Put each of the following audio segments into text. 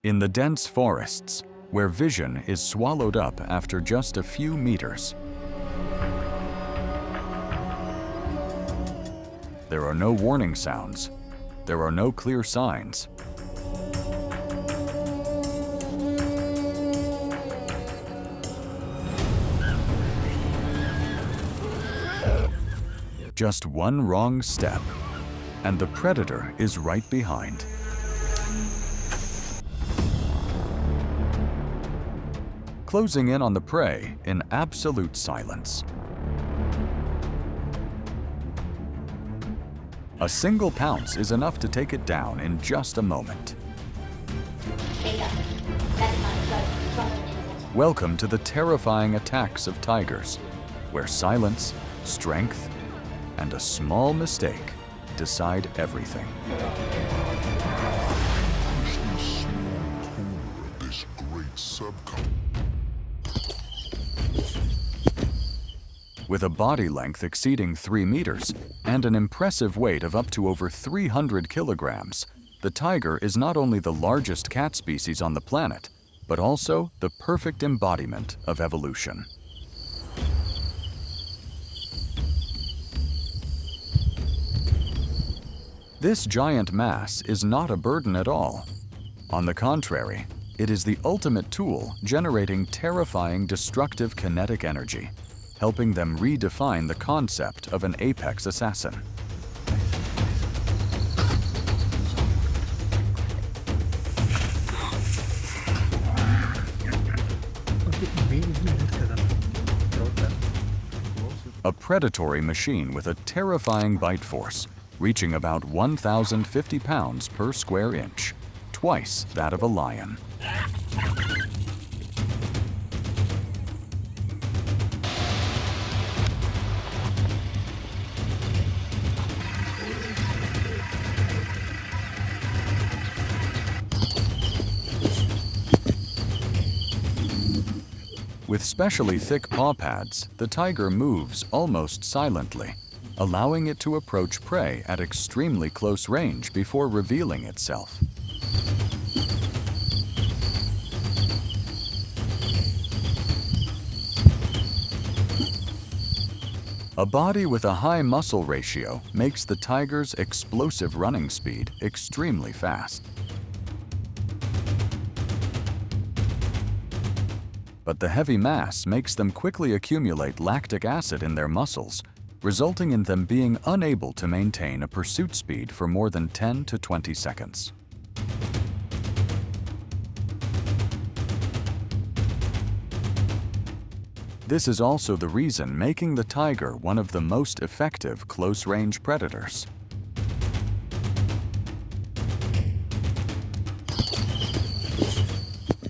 In the dense forests, where vision is swallowed up after just a few meters. There are no warning sounds. There are no clear signs. Just one wrong step, and the predator is right behind. Closing in on the prey in absolute silence. A single pounce is enough to take it down in just a moment. Welcome to the terrifying attacks of tigers, where silence, strength, and a small mistake decide everything. With a body length exceeding 3 meters and an impressive weight of up to over 300 kilograms, the tiger is not only the largest cat species on the planet, but also the perfect embodiment of evolution. This giant mass is not a burden at all. On the contrary, it is the ultimate tool generating terrifying destructive kinetic energy, helping them redefine the concept of an apex assassin. A predatory machine with a terrifying bite force, reaching about 1,050 pounds per square inch, twice that of a lion. With specially thick paw pads, the tiger moves almost silently, allowing it to approach prey at extremely close range before revealing itself. A body with a high muscle ratio makes the tiger's explosive running speed extremely fast. But the heavy mass makes them quickly accumulate lactic acid in their muscles, resulting in them being unable to maintain a pursuit speed for more than 10 to 20 seconds. This is also the reason making the tiger one of the most effective close-range predators.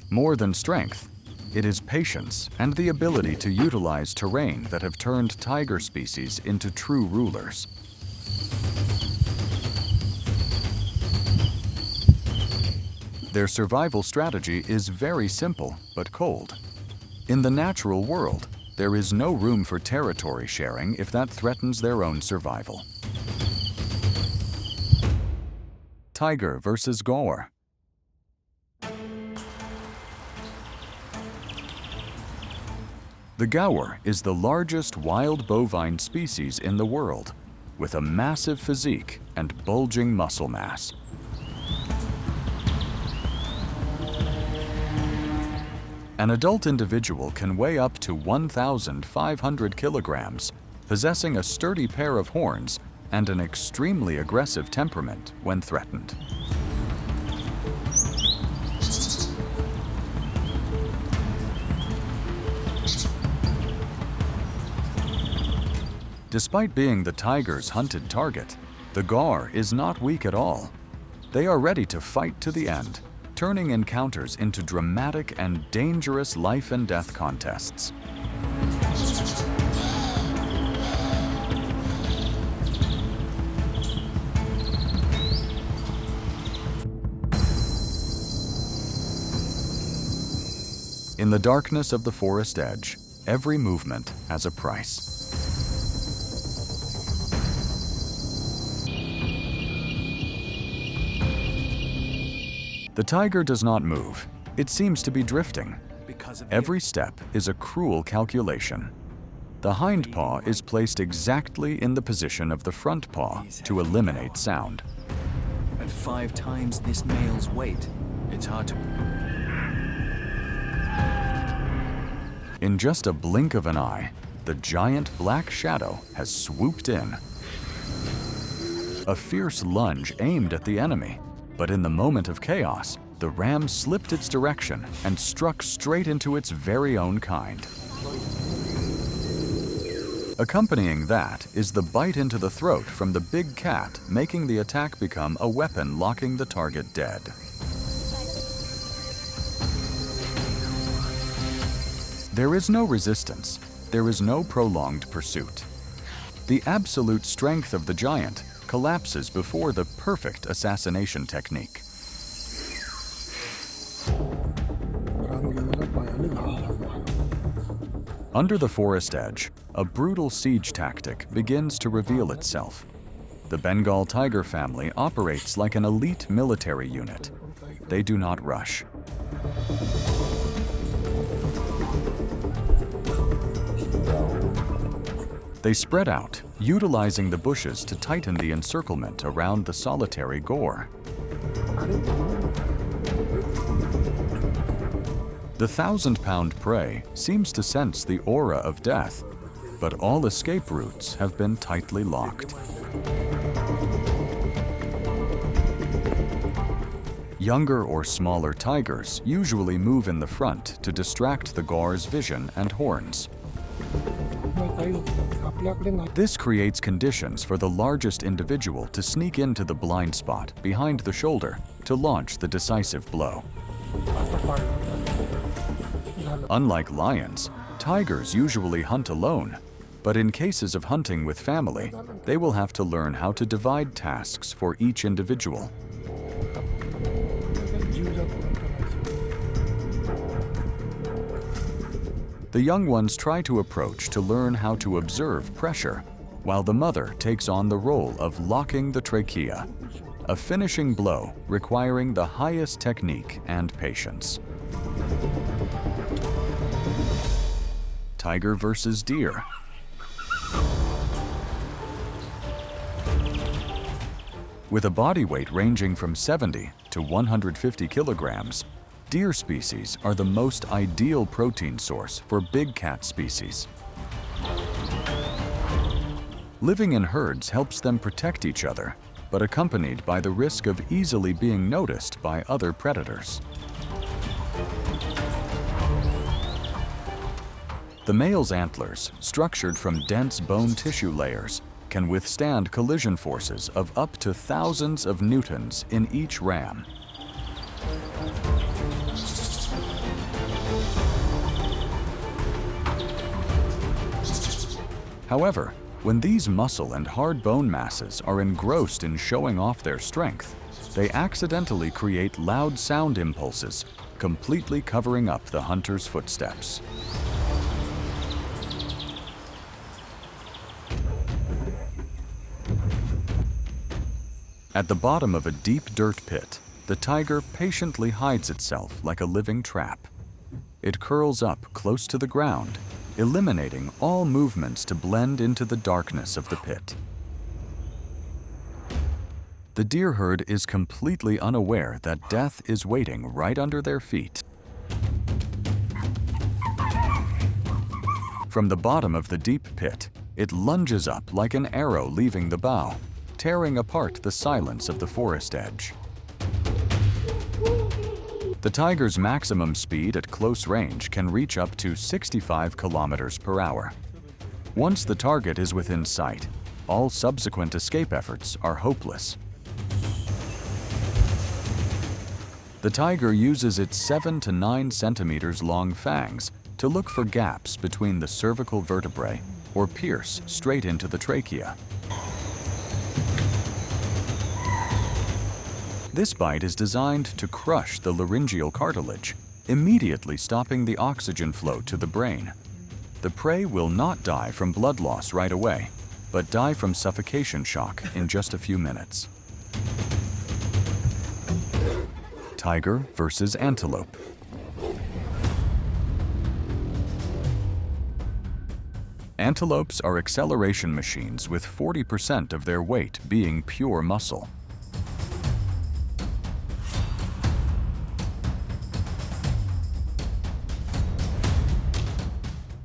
More than strength, it is patience and the ability to utilize terrain that have turned tiger species into true rulers. Their survival strategy is very simple but cold. In the natural world, there is no room for territory sharing if that threatens their own survival. Tiger versus gaur. The gaur is the largest wild bovine species in the world, with a massive physique and bulging muscle mass. An adult individual can weigh up to 1,500 kilograms, possessing a sturdy pair of horns and an extremely aggressive temperament when threatened. Despite being the tiger's hunted target, the gaur is not weak at all. They are ready to fight to the end, turning encounters into dramatic and dangerous life and death contests. In the darkness of the forest edge, every movement has a price. The tiger does not move. It seems to be drifting. Every step is a cruel calculation. The hind paw is placed exactly in the position of the front paw to eliminate sound. At 5 times this male's weight, it's hard to... In just a blink of an eye, the giant black shadow has swooped in. A fierce lunge aimed at the enemy, but in the moment of chaos, the ram slipped its direction and struck straight into its very own kind. Accompanying that is the bite into the throat from the big cat, making the attack become a weapon locking the target dead. There is no resistance. There is no prolonged pursuit. The absolute strength of the giant collapses before the perfect assassination technique. Under the forest edge, a brutal siege tactic begins to reveal itself. The Bengal tiger family operates like an elite military unit. They do not rush. They spread out, utilizing the bushes to tighten the encirclement around the solitary gaur. The 1,000-pound prey seems to sense the aura of death, but all escape routes have been tightly locked. Younger or smaller tigers usually move in the front to distract the gaur's vision and horns. This creates conditions for the largest individual to sneak into the blind spot behind the shoulder to launch the decisive blow. Unlike lions, tigers usually hunt alone, but in cases of hunting with family, they will have to learn how to divide tasks for each individual. The young ones try to approach to learn how to observe pressure, while the mother takes on the role of locking the trachea, a finishing blow requiring the highest technique and patience. Tiger versus deer. With a body weight ranging from 70 to 150 kilograms, deer species are the most ideal protein source for big cat species. Living in herds helps them protect each other, but accompanied by the risk of easily being noticed by other predators. The male's antlers, structured from dense bone tissue layers, can withstand collision forces of up to thousands of newtons in each ram. However, when these muscle and hard bone masses are engrossed in showing off their strength, they accidentally create loud sound impulses, completely covering up the hunter's footsteps. At the bottom of a deep dirt pit, the tiger patiently hides itself like a living trap. It curls up close to the ground, eliminating all movements to blend into the darkness of the pit. The deer herd is completely unaware that death is waiting right under their feet. From the bottom of the deep pit, it lunges up like an arrow leaving the bow, tearing apart the silence of the forest edge. The tiger's maximum speed at close range can reach up to 65 kilometers per hour. Once the target is within sight, all subsequent escape efforts are hopeless. The tiger uses its 7 to 9 centimeters long fangs to look for gaps between the cervical vertebrae or pierce straight into the trachea. This bite is designed to crush the laryngeal cartilage, immediately stopping the oxygen flow to the brain. The prey will not die from blood loss right away, but die from suffocation shock in just a few minutes. Tiger versus antelope. Antelopes are acceleration machines with 40% of their weight being pure muscle.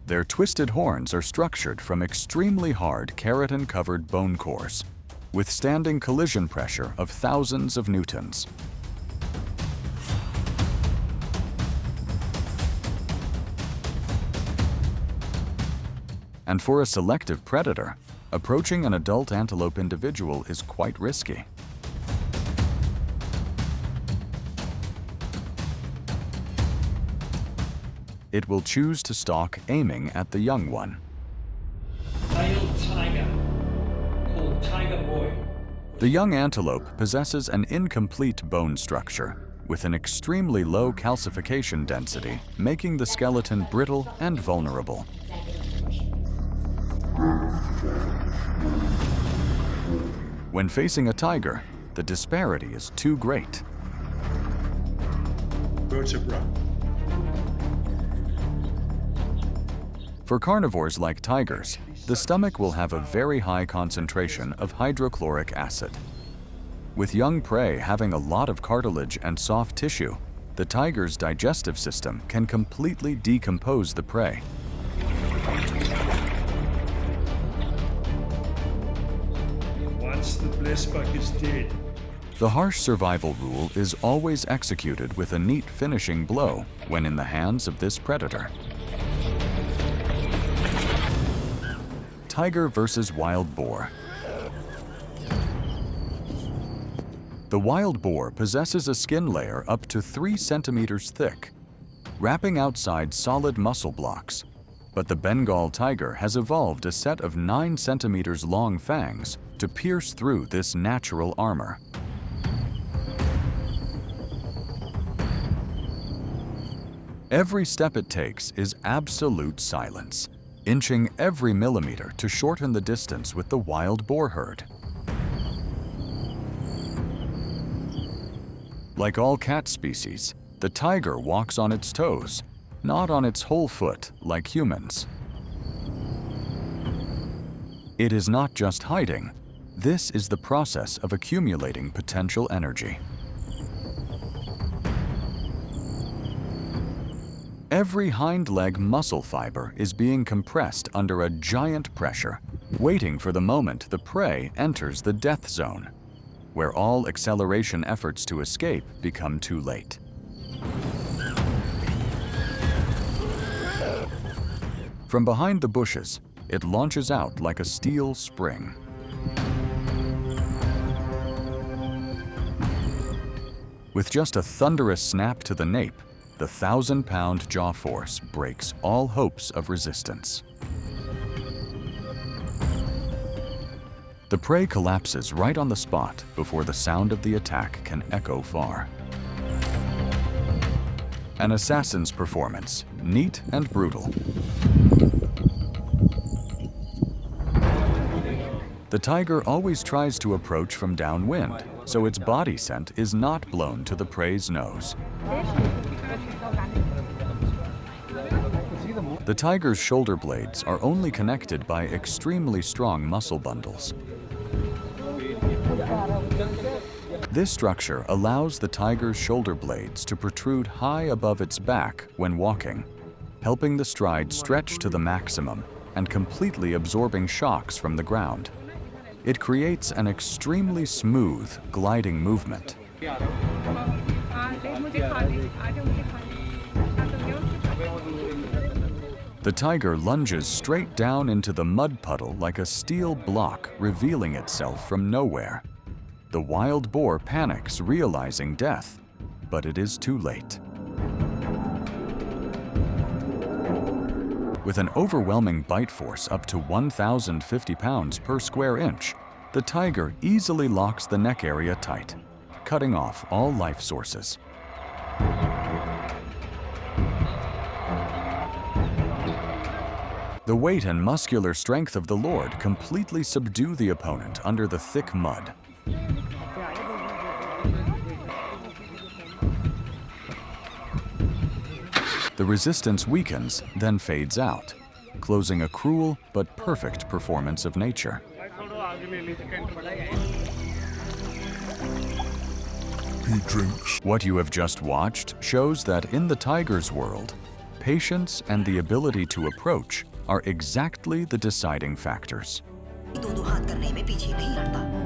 Their twisted horns are structured from extremely hard keratin-covered bone cores, withstanding collision pressure of thousands of newtons. And for a selective predator, approaching an adult antelope individual is quite risky. It will choose to stalk, aiming at the young one. Male tiger, called tiger boy. The young antelope possesses an incomplete bone structure with an extremely low calcification density, making the skeleton brittle and vulnerable. When facing a tiger, the disparity is too great. Vertebra. For carnivores like tigers, the stomach will have a very high concentration of hydrochloric acid. With young prey having a lot of cartilage and soft tissue, the tiger's digestive system can completely decompose the prey. Once the blessbok is dead, The harsh survival rule is always executed with a neat finishing blow when in the hands of this predator. Tiger versus wild boar. The wild boar possesses a skin layer up to 3 centimeters thick, wrapping outside solid muscle blocks. But the Bengal tiger has evolved a set of 9 centimeters long fangs to pierce through this natural armor. Every step it takes is absolute silence, inching every millimeter to shorten the distance with the wild boar herd. Like all cat species, the tiger walks on its toes, not on its whole foot like humans. It is not just hiding. This is the process of accumulating potential energy. Every hind leg muscle fiber is being compressed under a giant pressure, waiting for the moment the prey enters the death zone, where all acceleration efforts to escape become too late. From behind the bushes, it launches out like a steel spring. With just a thunderous snap to the nape, the 1,000-pound jaw force breaks all hopes of resistance. The prey collapses right on the spot before the sound of the attack can echo far. An assassin's performance, neat and brutal. The tiger always tries to approach from downwind, so its body scent is not blown to the prey's nose. The tiger's shoulder blades are only connected by extremely strong muscle bundles. This structure allows the tiger's shoulder blades to protrude high above its back when walking, helping the stride stretch to the maximum and completely absorbing shocks from the ground. It creates an extremely smooth, gliding movement. The tiger lunges straight down into the mud puddle like a steel block revealing itself from nowhere. The wild boar panics, realizing death, but it is too late. With an overwhelming bite force up to 1,050 pounds per square inch, the tiger easily locks the neck area tight, cutting off all life sources. The weight and muscular strength of the lord completely subdue the opponent under the thick mud. The resistance weakens, then fades out, closing a cruel but perfect performance of nature. He drinks. What you have just watched shows that in the tiger's world, patience and the ability to approach are exactly the deciding factors. दो हाथ करने में पीछे नहीं हटता।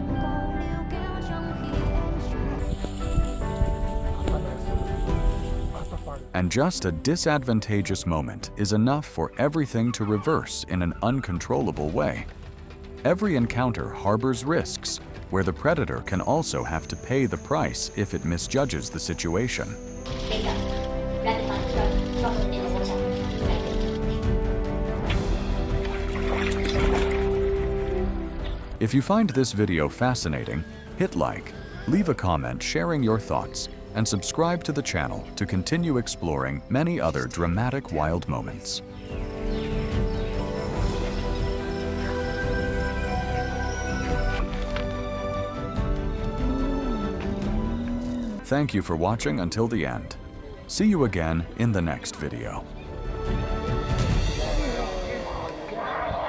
And just a disadvantageous moment is enough for everything to reverse in an uncontrollable way. Every encounter harbors risks, where the predator can also have to pay the price if it misjudges the situation. If you find this video fascinating, hit like, leave a comment sharing your thoughts, and subscribe to the channel to continue exploring many other dramatic wild moments. Thank you for watching until the end. See you again in the next video.